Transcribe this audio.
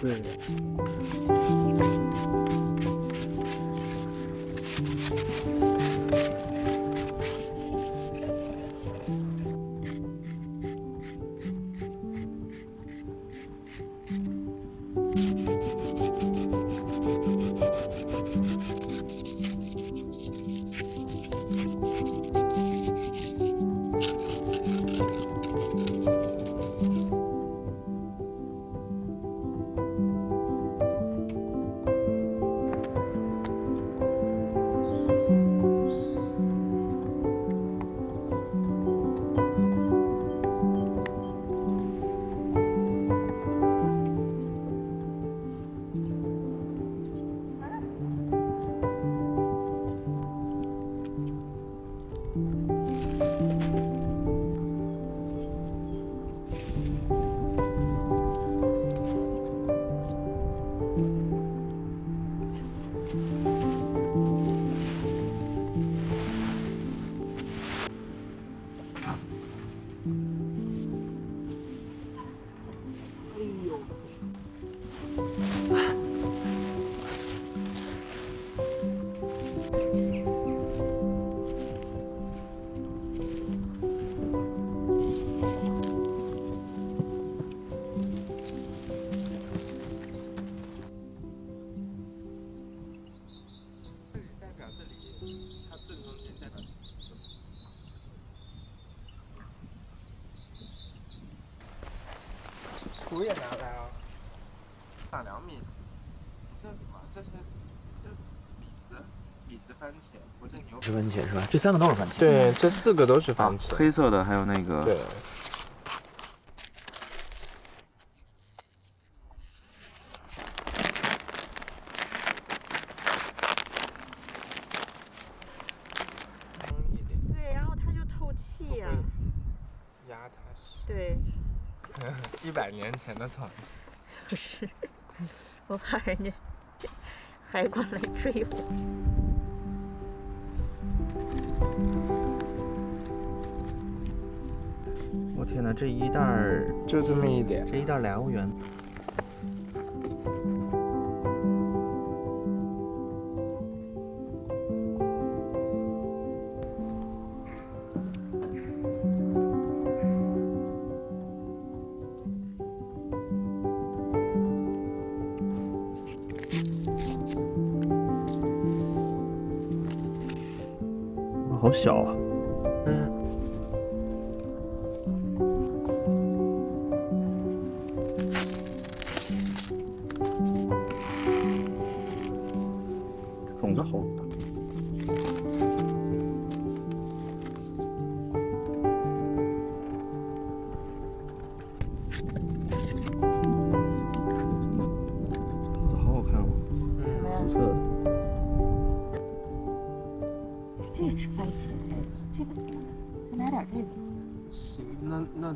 对。代表这里，它正中间代表图也拿来啊，大2米，这什么？这李子番茄，不是牛。是番茄是吧？这3个都是番茄。对，这4个都是番茄。黑色的还有那个。对。对，然后它就透气呀。压踏实。对。100年前的床子。不是，我怕人家海关来追我。我天哪，这一袋儿就这么一点，这一袋2欧元。好小啊！种子好大。桃子好好看哦，紫色的。这也是番茄，这个再买点这个。行，那。